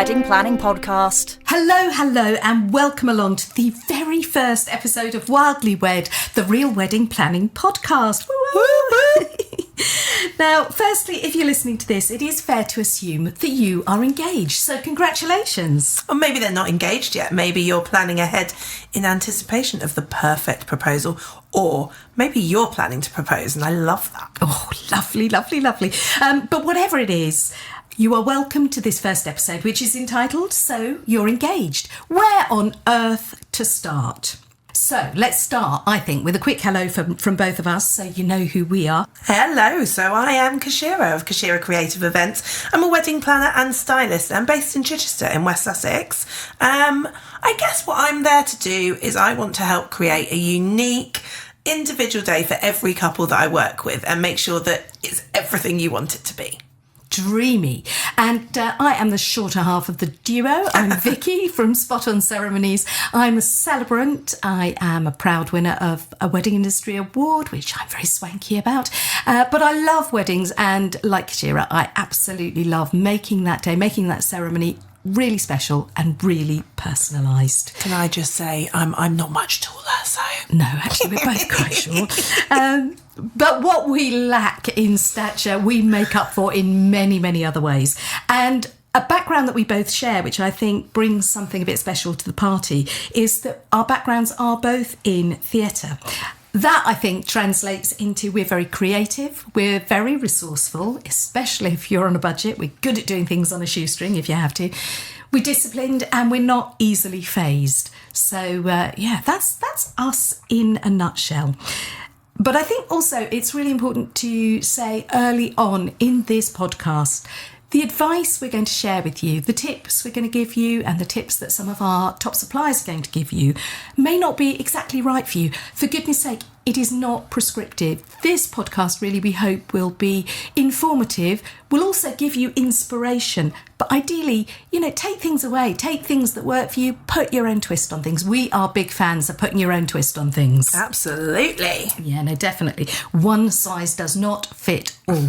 Wedding Planning Podcast. Hello, and welcome along to the very first episode of Wildly Wed, the Real Wedding Planning Podcast. Woo-woo. Now, firstly, if you're listening to this, it is fair to assume that you are engaged, so congratulations. Or maybe they're not engaged yet. Maybe you're planning ahead in anticipation of the perfect proposal, or maybe you're planning to propose, and I love that. Oh, lovely. But whatever it is, you are welcome to this first episode, which is entitled So You're Engaged. Where on earth to start? So let's start, I think, with a quick hello from both of us, so you know who we are. Hello, so I am Keshira of Keshira Creative Events. I'm a wedding planner and stylist. I'm based in Chichester in West Sussex. I guess what I'm there to do is I want to help create a unique individual day for every couple that I work with and make sure that it's everything you want it to be. Dreamy. And I am the shorter half of the duo. I'm Vicky from Spot On Ceremonies. I'm a celebrant. I am a proud winner of a Wedding Industry Award, which I'm very swanky about. But I love weddings, and like Keshira, I absolutely love making that day, making that ceremony really special and really personalised. Can I just say, I'm not much taller, so... No, actually, we're both quite short. But what we lack in stature, we make up for in many, many other ways. And a background that we both share, which I think brings something a bit special to the party, is that our backgrounds are both in theatre. That, I think, translates into we're very creative, we're very resourceful, especially if you're on a budget. We're good at doing things on a shoestring if you have to. We're disciplined and we're not easily phased. So, that's us in a nutshell. But I think also it's really important to say early on in this podcast, the advice we're going to share with you, the tips we're going to give you, and the tips that some of our top suppliers are going to give you may not be exactly right for you. For goodness sake, it is not prescriptive. This podcast really, we hope, will be informative, will also give you inspiration. But ideally, take things away, take things that work for you, put your own twist on things. We are big fans of putting your own twist on things. Absolutely. Yeah, no, definitely. One size does not fit all.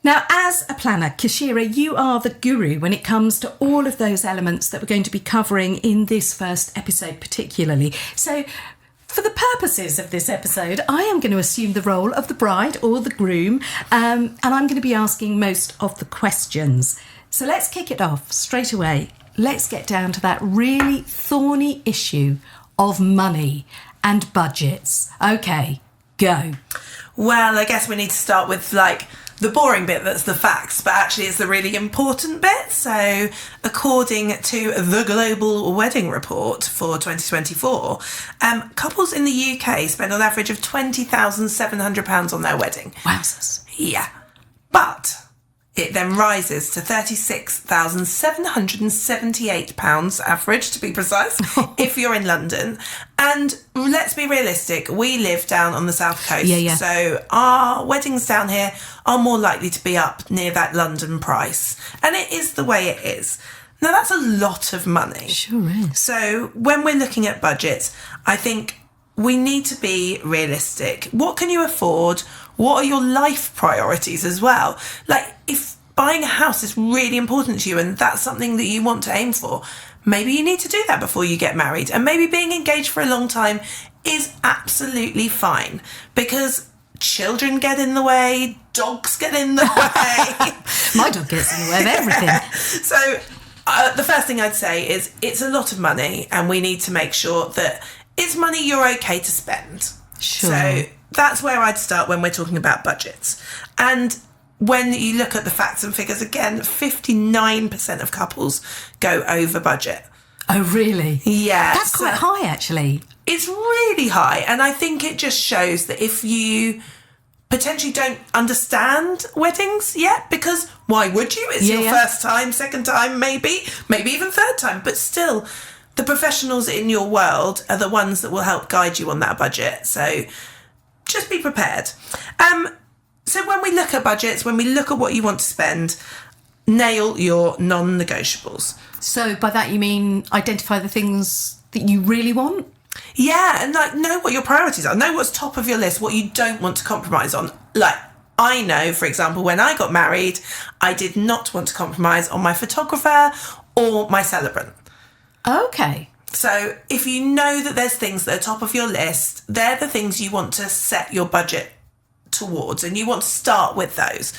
Now, as a planner, Keshira, you are the guru when it comes to all of those elements that we're going to be covering in this first episode particularly. So, for the purposes of this episode, I am going to assume the role of the bride or the groom, and I'm going to be asking most of the questions. So let's kick it off straight away. Let's get down to that really thorny issue of money and budgets. Okay, go. Well, I guess we need to start with, the boring bit, that's the facts, but actually it's the really important bit. So according to the Global Wedding Report for 2024, couples in the UK spend on average of £20,700 on their wedding. Wowzers. Yeah. But it then rises to £36,778 average, to be precise, if you're in London. And let's be realistic, we live down on the south coast. Yeah. So our weddings down here are more likely to be up near that London price. And it is the way it is. Now, that's a lot of money. Sure is. So when we're looking at budgets, I think we need to be realistic. What can you afford? What are your life priorities as well? If buying a house is really important to you and that's something that you want to aim for, maybe you need to do that before you get married. And maybe being engaged for a long time is absolutely fine, because children get in the way, dogs get in the way. My dog gets in the way of everything. So the first thing I'd say is it's a lot of money and we need to make sure that it's money you're okay to spend. Sure. So that's where I'd start when we're talking about budgets. And when you look at the facts and figures, again, 59% of couples go over budget. Oh, really? Yeah. That's quite high, actually. It's really high. And I think it just shows that if you potentially don't understand weddings yet, because why would you? It's your first time, second time, maybe even third time. But still, the professionals in your world are the ones that will help guide you on that budget. So just be prepared. So when we look at budgets, when we look at what you want to spend, nail your non-negotiables. So by that you mean identify the things that you really want? Yeah, and know what your priorities are. Know what's top of your list, what you don't want to compromise on. I know, for example, when I got married, I did not want to compromise on my photographer or my celebrant. Okay. So if you know that there's things that are top of your list, they're the things you want to set your budget towards, and you want to start with those.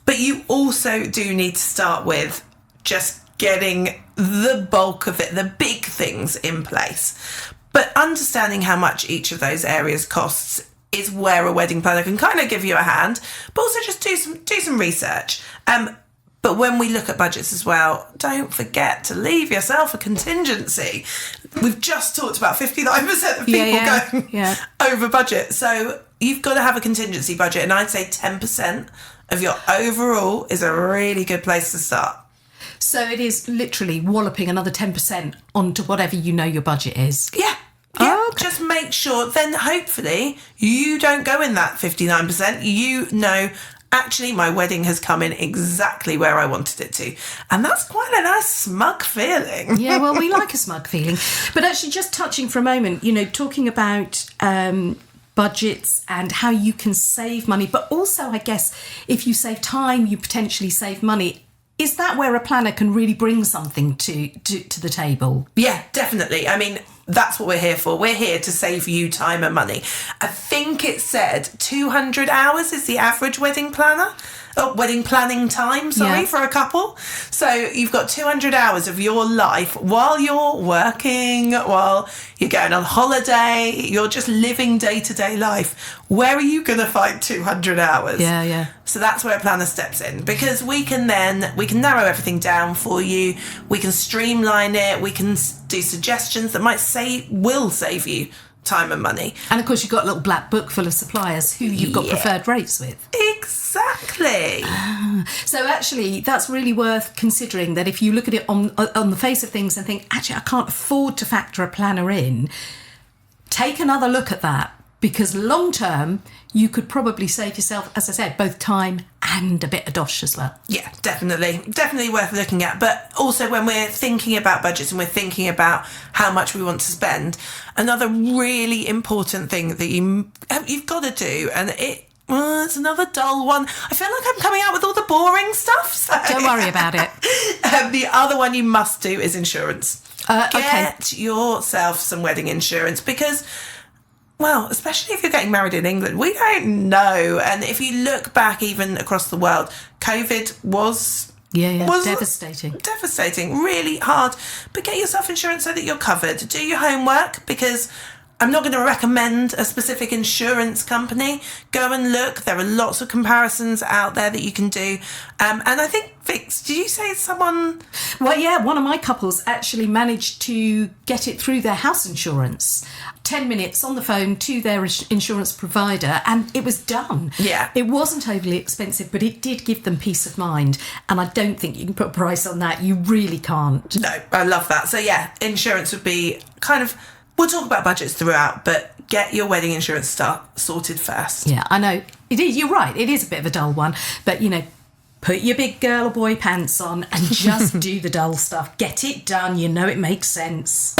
But you also do need to start with just getting the bulk of it, the big things in place. But understanding how much each of those areas costs is where a wedding planner can kind of give you a hand, but also just do some research. But when we look at budgets as well, don't forget to leave yourself a contingency. We've just talked about 59% of people going over budget. So you've got to have a contingency budget. And I'd say 10% of your overall is a really good place to start. So it is literally walloping another 10% onto whatever you know your budget is. Yeah. Yeah, okay. Just make sure, then hopefully you don't go in that 59%. You know, actually my wedding has come in exactly where I wanted it to. And that's quite a nice smug feeling. Yeah, well, we like a smug feeling. But actually just touching for a moment, you know, talking about budgets and how you can save money, but also I guess if you save time, you potentially save money. Is that where a planner can really bring something to the table? Yeah, definitely. I mean, that's what we're here for. We're here to save you time and money. I think it said 200 hours is the average wedding planning time, for a couple. So you've got 200 hours of your life while you're working, while you're going on holiday, you're just living day-to-day life. Where are you going to find 200 hours? Yeah. So that's where a planner steps in, because we can narrow everything down for you. We can streamline it. We can do suggestions that will save you time and money. And of course you've got a little black book full of suppliers who you've got preferred rates with. Exactly. So actually that's really worth considering, that if you look at it on the face of things and think, actually I can't afford to factor a planner in, take another look at that, because long term you could probably save yourself, as I said, both time and a bit of dosh as well. Yeah, definitely worth looking at. But also when we're thinking about budgets and we're thinking about how much we want to spend, another really important thing that you've got to do, and it's another dull one. I feel like I'm coming out with all the boring stuff. So. Don't worry about it. The other one you must do is insurance. Okay. Get yourself some wedding insurance, because, well, especially if you're getting married in England, we don't know. And if you look back even across the world, COVID was devastating, really hard. But get yourself insurance so that you're covered. Do your homework, because I'm not going to recommend a specific insurance company. Go and look. There are lots of comparisons out there that you can do. And I think, Vix, did you say someone... Well, yeah, one of my couples actually managed to get it through their house insurance. 10 minutes on the phone to their insurance provider, and it was done. Yeah. It wasn't overly expensive, but it did give them peace of mind. And I don't think you can put a price on that. You really can't. No, I love that. So, yeah, insurance would be kind of... We'll talk about budgets throughout, but get your wedding insurance sorted first. Yeah, I know. It is. You're right. It is a bit of a dull one. But, you know, put your big girl or boy pants on and just do the dull stuff. Get it done. You know it makes sense.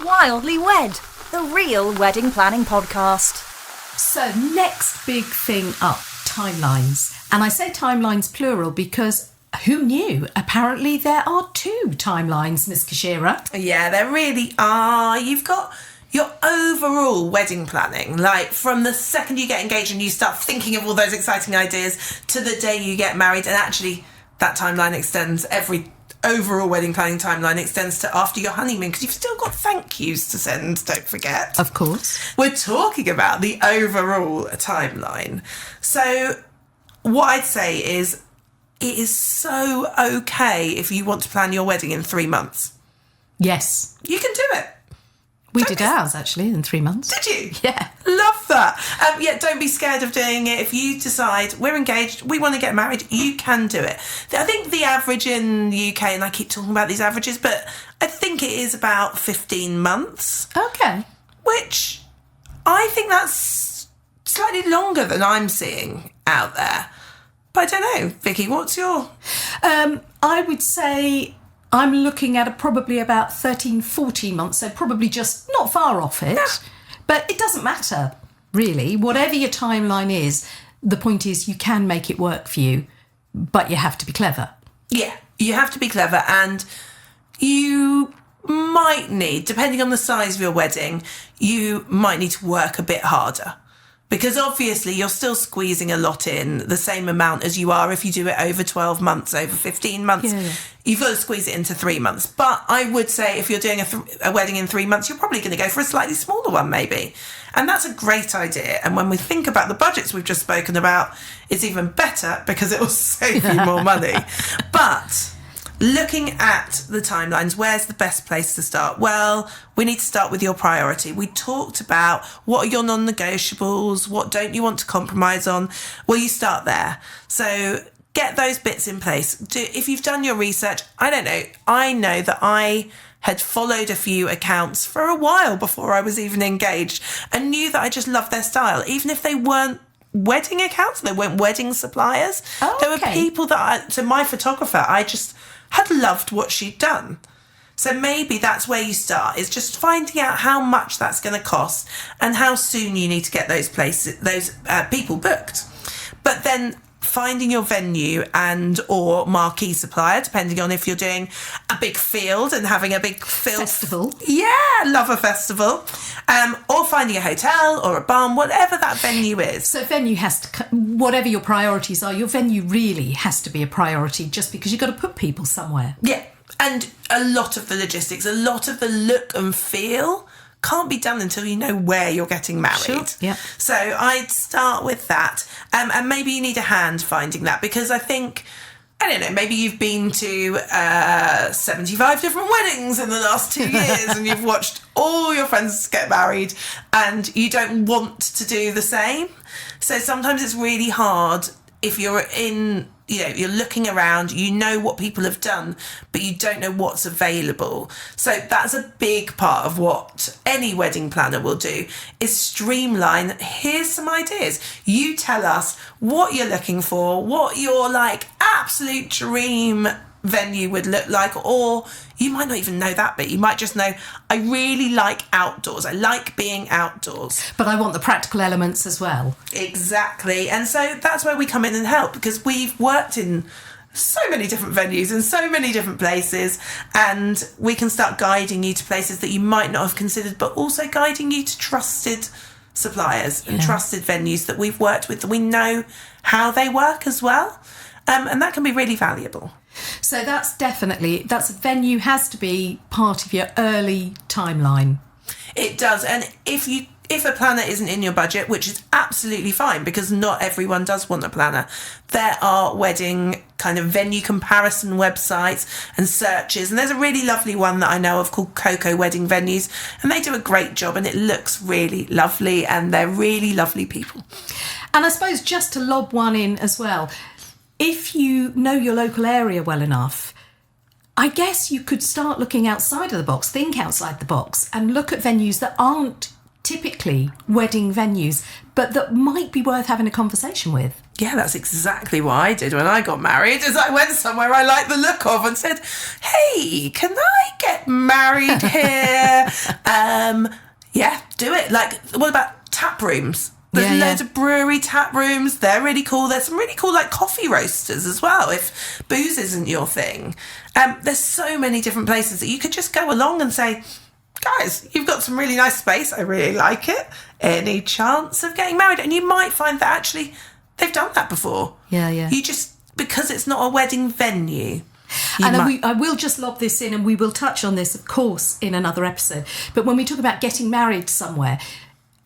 Wildly Wed, the real wedding planning podcast. So next big thing up, timelines. And I say timelines plural because... who knew? Apparently there are 2 timelines, Miss Keshira. Yeah, there really are. You've got your overall wedding planning, like from the second you get engaged and you start thinking of all those exciting ideas to the day you get married. And actually that timeline extends, every overall wedding planning timeline extends to after your honeymoon, because you've still got thank yous to send, don't forget. Of course. We're talking about the overall timeline. So what I'd say is, it is so okay if you want to plan your wedding in 3 months. Yes. You can do it. We did ours, actually, in 3 months. Did you? Yeah. Love that. Yeah, don't be scared of doing it. If you decide, we're engaged, we want to get married, you can do it. I think the average in the UK, and I keep talking about these averages, but I think it is about 15 months. Okay. Which I think that's slightly longer than I'm seeing out there. But I don't know, Vicky, what's your... I would say I'm looking at probably about 13, 14 months, so probably just not far off it. Yeah. But it doesn't matter, really. Whatever your timeline is, the point is you can make it work for you, but you have to be clever. Yeah, You have to be clever, and you might need, depending on the size of your wedding, you might need to work a bit harder. Because obviously you're still squeezing a lot in, the same amount as you are if you do it over 12 months, over 15 months. Yeah. You've got to squeeze it into 3 months. But I would say if you're doing a wedding in 3 months, you're probably going to go for a slightly smaller one maybe. And that's a great idea. And when we think about the budgets we've just spoken about, it's even better because it will save you more money. But looking at the timelines, where's the best place to start? Well, we need to start with your priority. We talked about what are your non-negotiables, what don't you want to compromise on. Well, you start there. So get those bits in place. If you've done your research, I don't know. I know that I had followed a few accounts for a while before I was even engaged and knew that I just loved their style, even if they weren't wedding accounts, they weren't wedding suppliers. Oh, there were people that so my photographer, I just had loved what she'd done. So maybe that's where you start, is just finding out how much that's going to cost and how soon you need to get those people booked. But then finding your venue and or marquee supplier, depending on if you're doing a big field and having a big festival. Yeah, love a festival. Or finding a hotel or a barn, whatever that venue is. So venue has to, whatever your priorities are, your venue really has to be a priority just because you've got to put people somewhere. Yeah, and a lot of the logistics, a lot of the look and feel can't be done until you know where you're getting married. Sure, yeah. So I'd start with that. And maybe you need a hand finding that, because I think, I don't know, maybe you've been to 75 different weddings in the last 2 years and you've watched all your friends get married and you don't want to do the same. So sometimes it's really hard if you're in, you're looking around, you know what people have done, but you don't know what's available. So that's a big part of what any wedding planner will do, is streamline. Here's some ideas. You tell us what you're looking for, what your absolute dream venue would look like, or you might not even know that bit. You might just know, I really like outdoors. I like being outdoors. But I want the practical elements as well. Exactly. And so that's where we come in and help, because we've worked in so many different venues in so many different places, and we can start guiding you to places that you might not have considered, but also guiding you to trusted suppliers and trusted venues that we've worked with, that we know how they work as well. And that can be really valuable. So that's a venue has to be part of your early timeline. It does. And if a planner isn't in your budget, which is absolutely fine, because not everyone does want a planner, there are wedding kind of venue comparison websites and searches. And there's a really lovely one that I know of called Coco Wedding Venues, and they do a great job and it looks really lovely and they're really lovely people. And I suppose just to lob one in as well, if you know your local area well enough, I guess you could start looking outside of the box, think outside the box, and look at venues that aren't typically wedding venues, but that might be worth having a conversation with. Yeah, that's exactly what I did when I got married, is I went somewhere I liked the look of and said, hey, can I get married here? Yeah, do it. What about tap rooms? There's loads of brewery tap rooms. They're really cool. There's some really cool coffee roasters as well, if booze isn't your thing. There's so many different places that you could just go along and say, guys, you've got some really nice space. I really like it. Any chance of getting married? And you might find that actually they've done that before. Yeah, yeah. You just, because it's not a wedding venue. I will just lob this in, and we will touch on this, of course, in another episode. But when we talk about getting married somewhere,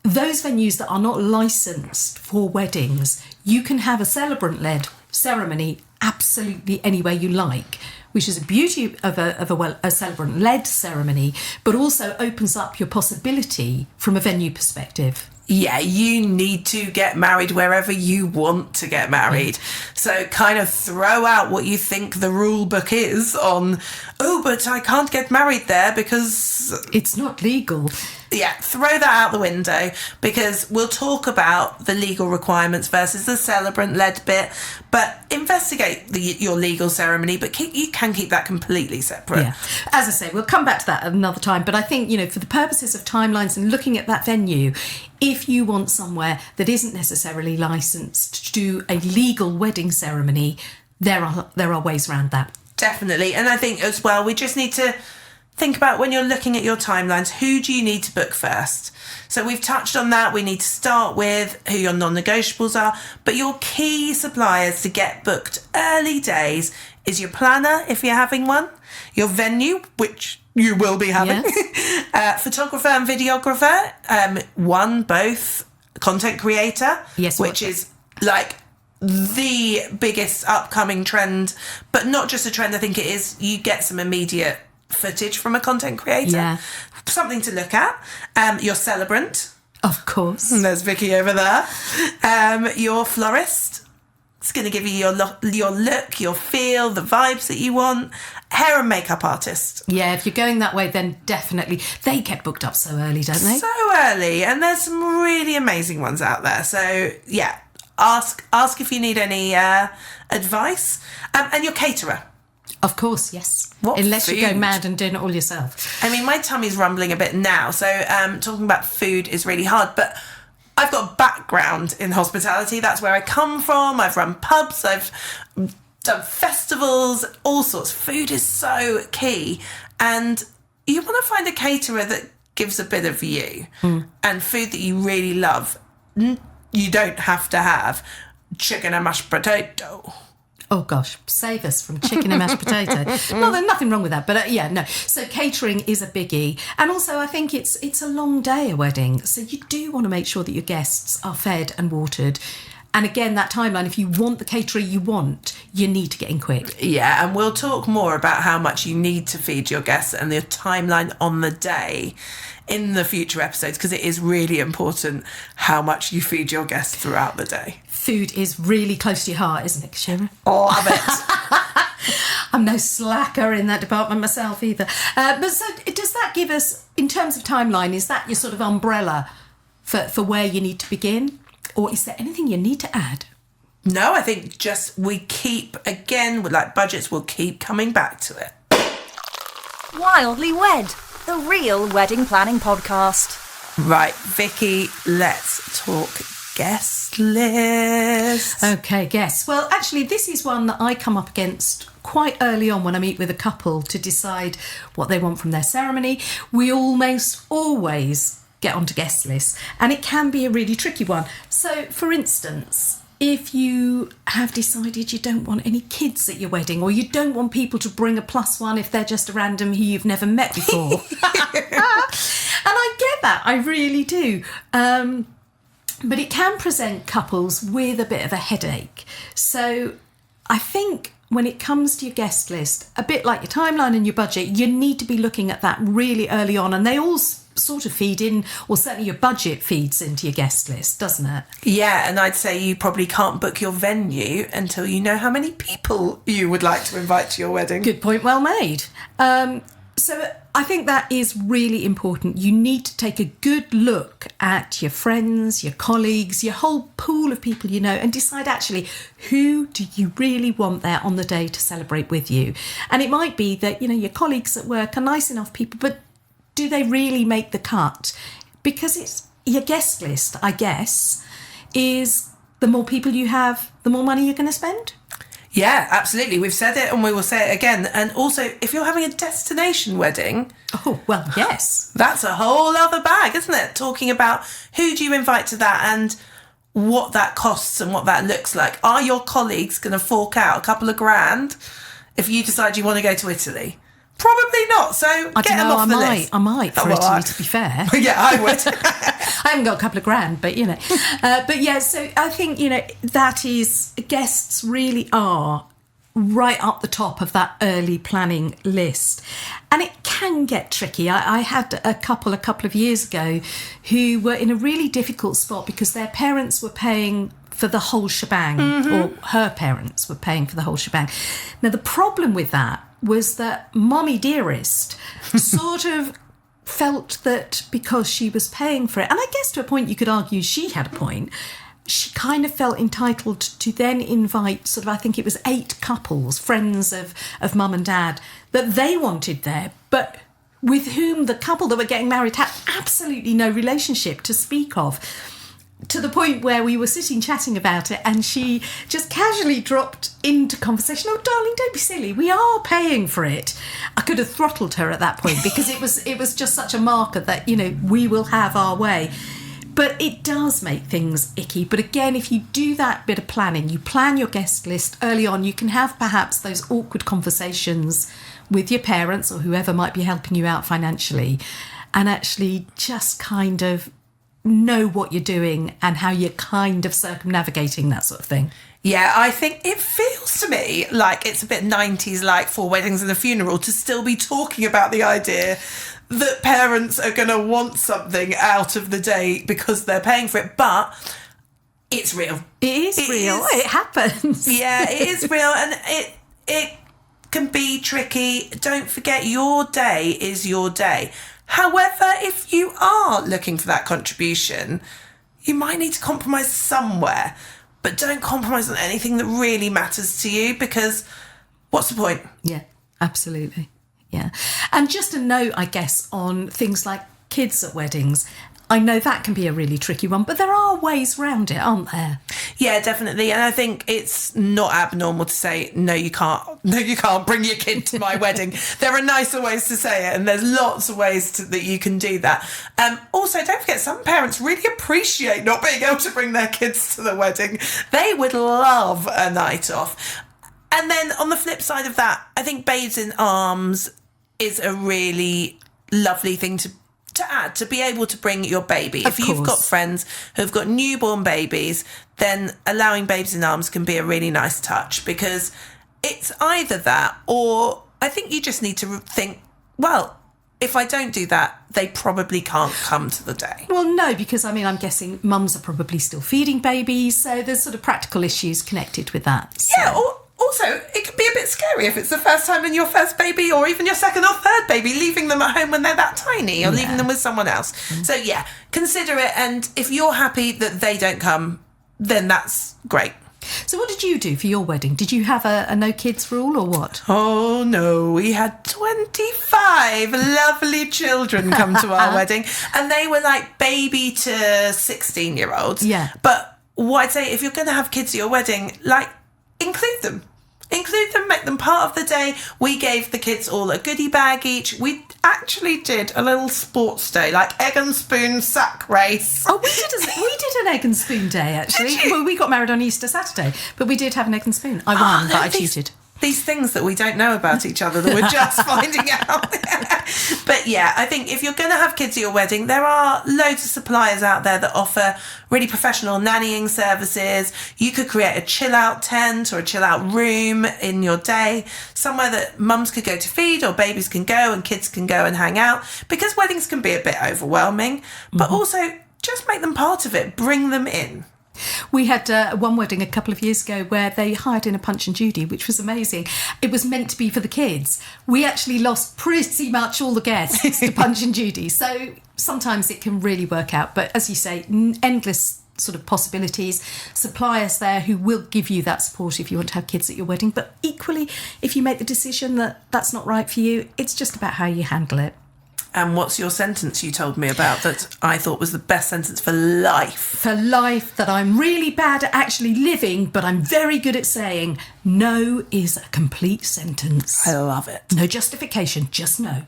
those venues that are not licensed for weddings, you can have a celebrant-led ceremony absolutely any way you like, which is a beauty of a celebrant-led ceremony, but also opens up your possibility from a venue perspective. Yeah, you need to get married wherever you want to get married. So kind of throw out what you think the rule book is on, oh, but I can't get married there because it's not legal. Yeah, throw that out the window, because we'll talk about the legal requirements versus the celebrant-led bit, but investigate your legal ceremony, but you can keep that completely separate. Yeah. As I say, we'll come back to that another time, but I think, for the purposes of timelines and looking at that venue, if you want somewhere that isn't necessarily licensed to do a legal wedding ceremony, there are ways around that. Definitely. And I think as well, we just need to think about when you're looking at your timelines, who do you need to book first? So we've touched on that. We need to start with who your non-negotiables are. But your key suppliers to get booked early days is your planner, if you're having one, your venue, which you will be having, yes. Photographer and videographer, both, content creator, yes, which is like the biggest upcoming trend, but not just a trend. I think it is, you get some immediate footage from a content creator. Yeah. Something to look at. Your celebrant. Of course. There's Vicky over there. Your florist. It's going to give you your look, your feel, the vibes that you want. Hair and makeup artist. Yeah, if you're going that way, then definitely. They get booked up so early, don't they? So early. And there's some really amazing ones out there. So, yeah, ask if you need any advice. And your caterer. Of course, yes. What Unless food? you go mad and doing it all yourself. I mean, my tummy's rumbling a bit now, so talking about food is really hard, but I've got a background in hospitality. That's where I come from. I've run pubs, I've done festivals, all sorts. Food is so key, and you want to find a caterer that gives a bit of you and food that you really love. You don't have to have chicken and mashed potato. Oh gosh, save us from chicken and mashed potato. No, there's nothing wrong with that, but no. So catering is a biggie, and also I think it's a long day, a wedding, so you do want to make sure that your guests are fed and watered. And again, that timeline, if you want the caterer you need to get in quick. Yeah, and we'll talk more about how much you need to feed your guests and the timeline on the day in the future episodes, because it is really important how much you feed your guests throughout the day. Food is really close to your heart, isn't it, Keshira? Love it. I'm no slacker in that department myself either. But so does that give us, in terms of timeline, is that your sort of umbrella for where you need to begin? Or is there anything you need to add? No, I think just we keep, again, with like budgets, we'll keep coming back to it. Wildly Wed, the real wedding planning podcast. Right, Vicky, let's talk guest list. Okay, guests. Well, actually, this is one that I come up against quite early on when I meet with a couple to decide what they want from their ceremony. We almost always get onto guest lists, and it can be a really tricky one. So, for instance, if you have decided you don't want any kids at your wedding, or you don't want people to bring a +1 if they're just a random who you've never met before. And I get that, I really do. But it can present couples with a bit of a headache. So I think when it comes to your guest list, a bit like your timeline and your budget, you need to be looking at that really early on. And they all sort of feed in, or certainly your budget feeds into your guest list, doesn't it? Yeah, and I'd say you probably can't book your venue until you know how many people you would like to invite to your wedding. Good point, well made. So I think that is really important. You need to take a good look at your friends, your colleagues, your whole pool of people you know, and decide actually who do you really want there on the day to celebrate with you. And it might be that, your colleagues at work are nice enough people, but do they really make the cut? Because it's your guest list, I guess, is the more people you have, the more money you're going to spend. Yeah, absolutely. We've said it and we will say it again. And also, if you're having a destination wedding... Oh, well, yes. That's a whole other bag, isn't it? Talking about who do you invite to that and what that costs and what that looks like. Are your colleagues going to fork out a couple of grand if you decide you want to go to Italy? Probably not. So get them off the list. I might, for Italy, to be fair. Yeah, I would. I haven't got a couple of grand, but but yeah, so I think, that is, guests really are right up the top of that early planning list. And it can get tricky. I had a couple of years ago who were in a really difficult spot because their parents were paying for the whole shebang, or her parents were paying for the whole shebang. Now, the problem with that was that Mommy Dearest sort of felt that because she was paying for it, and I guess to a point you could argue she had a point, she kind of felt entitled to then invite sort of, I think it was 8 couples, friends of Mum and Dad, that they wanted there, but with whom the couple that were getting married had absolutely no relationship to speak of. to the point where we were sitting chatting about it, and she just casually dropped into conversation, "Oh, darling, don't be silly. We are paying for it." I could have throttled her at that point because it was just such a marker that, you know, we will have our way. But it does make things icky. But again, if you do that bit of planning, you plan your guest list early on, you can have perhaps those awkward conversations with your parents or whoever might be helping you out financially, and actually just kind of know what you're doing and how you're kind of circumnavigating that sort of thing. Yeah, I think it feels to me like it's a bit 90s, like 4 weddings and a funeral, to still be talking about the idea that parents are going to want something out of the day because they're paying for it. But it's real. It is real. It happens. Yeah, it is real. And it can be tricky. Don't forget, your day is your day. However, if you are looking for that contribution, you might need to compromise somewhere. But don't compromise on anything that really matters to you, because what's the point? Yeah, absolutely. Yeah. And just a note, I guess, on things like kids at weddings. I know that can be a really tricky one, but there are ways around it, aren't there? Yeah, definitely. And I think it's not abnormal to say, no, you can't bring your kid to my wedding. There are nicer ways to say it, and there's lots of ways that you can do that. Also, don't forget, some parents really appreciate not being able to bring their kids to the wedding. They would love a night off. And then on the flip side of that, I think Babes in Arms is a really lovely thing to add, to be able to bring your baby. If you've got friends who've got newborn babies, then allowing Babes in Arms can be a really nice touch, because it's either that, or I think you just need to think, well, if I don't do that, they probably can't come to the day. Well, no, because I mean, I'm guessing mums are probably still feeding babies, so there's sort of practical issues connected with that. So. Yeah, also, it can be a bit scary if it's the first time in your first baby, or even your second or third baby, leaving them at home when they're that tiny, or leaving them with someone else. So yeah, consider it. And if you're happy that they don't come, then that's great. So what did you do for your wedding? Did you have a no kids rule or what? Oh no, we had 25 lovely children come to our wedding, and they were like baby to 16-year-olds. Yeah. But what I'd say, if you're going to have kids at your wedding, like, include them, make them part of the day. We gave the kids all a goodie bag each. We actually did a little sports day, like egg and spoon sack race. Oh, we did an egg and spoon day, actually. Well, we got married on Easter Saturday, but we did have an egg and spoon. I won, but I cheated. These things that we don't know about each other that we're just finding out. But yeah, I think if you're going to have kids at your wedding, there are loads of suppliers out there that offer really professional nannying services. You could create a chill out tent or a chill out room in your day, somewhere that mums could go to feed, or babies can go and kids can go and hang out, because weddings can be a bit overwhelming, but also just make them part of it. Bring them in. We had one wedding a couple of years ago where they hired in a Punch and Judy, which was amazing. It was meant to be for the kids. We actually lost pretty much all the guests to Punch and Judy. So sometimes it can really work out. But as you say, endless sort of possibilities, suppliers there who will give you that support if you want to have kids at your wedding. But equally, if you make the decision that that's not right for you, it's just about how you handle it. And what's your sentence you told me about that I thought was the best sentence for life? For life, that I'm really bad at actually living, but I'm very good at saying no is a complete sentence. I love it. No justification, just no.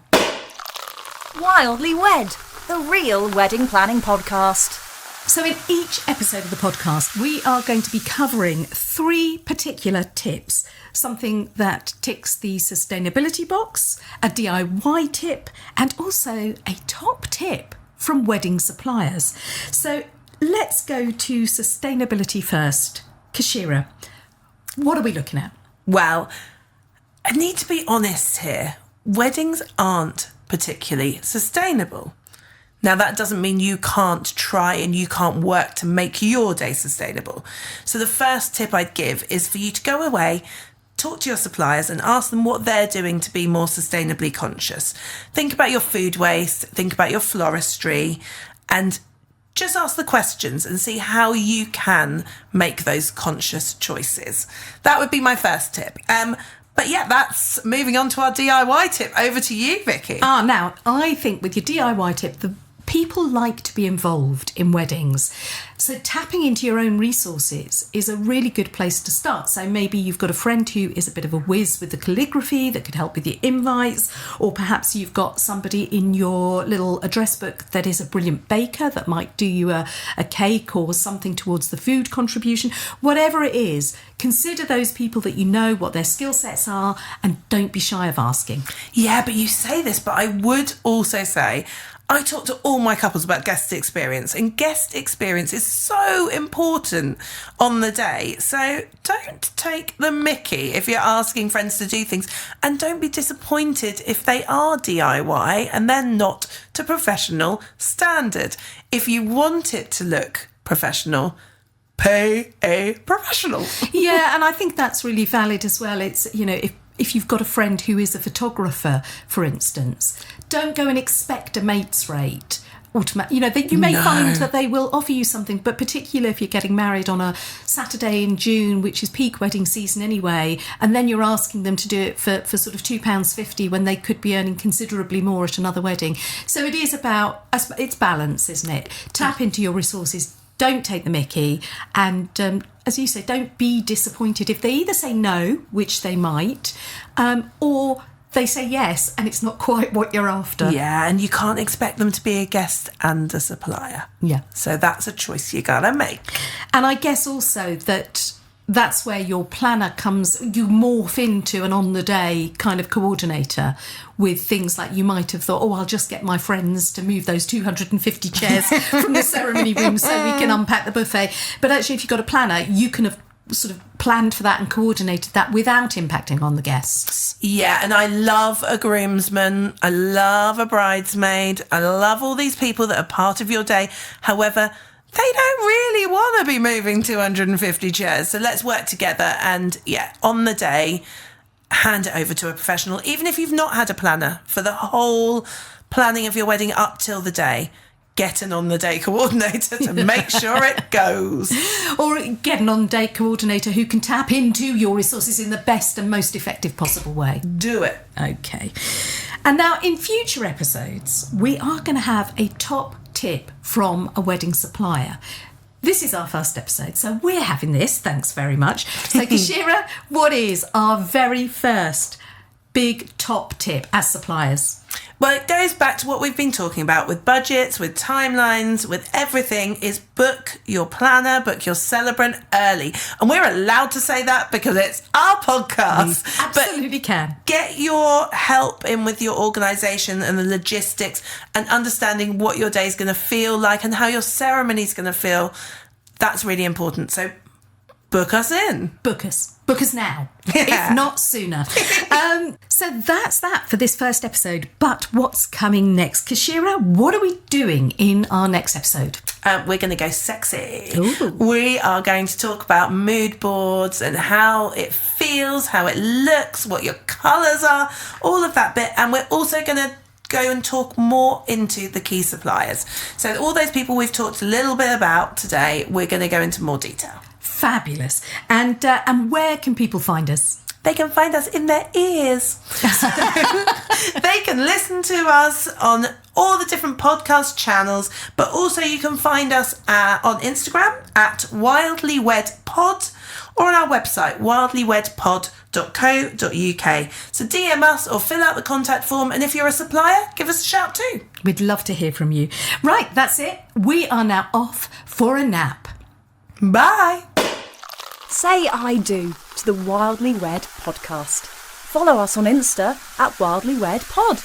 Wildly Wed, the real wedding planning podcast. So in each episode of the podcast, we are going to be covering 3 particular tips. Something that ticks the sustainability box, a DIY tip, and also a top tip from wedding suppliers. So let's go to sustainability first. Keshira, what are we looking at? Well, I need to be honest here. Weddings aren't particularly sustainable. Now, that doesn't mean you can't try and you can't work to make your day sustainable. So the first tip I'd give is for you to go away, talk to your suppliers and ask them what they're doing to be more sustainably conscious. Think about your food waste, think about your floristry, and just ask the questions and see how you can make those conscious choices. That would be my first tip. But yeah, that's moving on to our DIY tip. Over to you, Vicky. Now, I think with your DIY tip, the people like to be involved in weddings. So tapping into your own resources is a really good place to start. So maybe you've got a friend who is a bit of a whiz with the calligraphy that could help with the invites, or perhaps you've got somebody in your little address book that is a brilliant baker that might do you a cake or something towards the food contribution. Whatever it is, consider those people that you know, what their skill sets are, and don't be shy of asking. Yeah, but you say this, but I would also say, I talk to all my couples about guest experience, and guest experience is so important on the day. So don't take the mickey if you're asking friends to do things, and don't be disappointed if they are DIY and they're not to professional standard. If you want it to look professional, pay a professional. Yeah, and I think that's really valid as well. It's, you know, if you've got a friend who is a photographer, for instance, don't go and expect a mate's rate. You know, you may find that they will offer you something, but particularly if you're getting married on a Saturday in June, which is peak wedding season anyway, and then you're asking them to do it for sort of £2.50 when they could be earning considerably more at another wedding. So it is about, it's balance, isn't it? Tap into your resources. Don't take the mickey, and as you say, don't be disappointed if they either say no, which they might, or they say yes and it's not quite what you're after. Yeah, and you can't expect them to be a guest and a supplier. Yeah. So that's a choice you gotta make. And I guess also that's where your planner comes, you morph into an on-the-day kind of coordinator with things like you might have thought, I'll just get my friends to move those 250 chairs from the ceremony room so we can unpack the buffet. But actually, if you've got a planner, you can have sort of planned for that and coordinated that without impacting on the guests. Yeah, and I love a groomsman, I love a bridesmaid, I love all these people that are part of your day. However, they don't really want to be moving 250 chairs. So let's work together and, on the day, hand it over to a professional. Even if you've not had a planner for the whole planning of your wedding up till the day, get an on-the-day coordinator to make sure it goes. Or get an on-the-day coordinator who can tap into your resources in the best and most effective possible way. Do it. Okay. And now in future episodes, we are going to have a top tip from a wedding supplier. This is our first episode, so we're having this. Thanks very much. So, Keshira, what is our very first big top tip as suppliers? Well, it goes back to what we've been talking about with budgets, with timelines, with everything, is book your planner, book your celebrant early. And we're allowed to say that because it's our podcast. We absolutely can. Get your help in with your organisation and the logistics and understanding what your day is going to feel like and how your ceremony is going to feel. That's really important. So book us in. Book us now, Yeah. if not sooner. So that's that for this first episode. But what's coming next? Keshira, what are we doing in our next episode? We're going to go sexy. Ooh. We are going to talk about mood boards and how it feels, how it looks, what your colours are, all of that bit. And we're also going to go and talk more into the key suppliers. So all those people we've talked a little bit about today, we're going to go into more detail. Fabulous. And where can people find us? They can find us in their ears. They can listen to us on all the different podcast channels, but also you can find us on Instagram at wildlywedpod or on our website wildlywedpod.co.uk. So DM us or fill out the contact form, and if you're a supplier, give us a shout too. We'd love to hear from you. Right, that's it. We are now off for a nap. Bye. Say I do to the Wildly Wed podcast. Follow us on Insta at Wildly Wed Pod.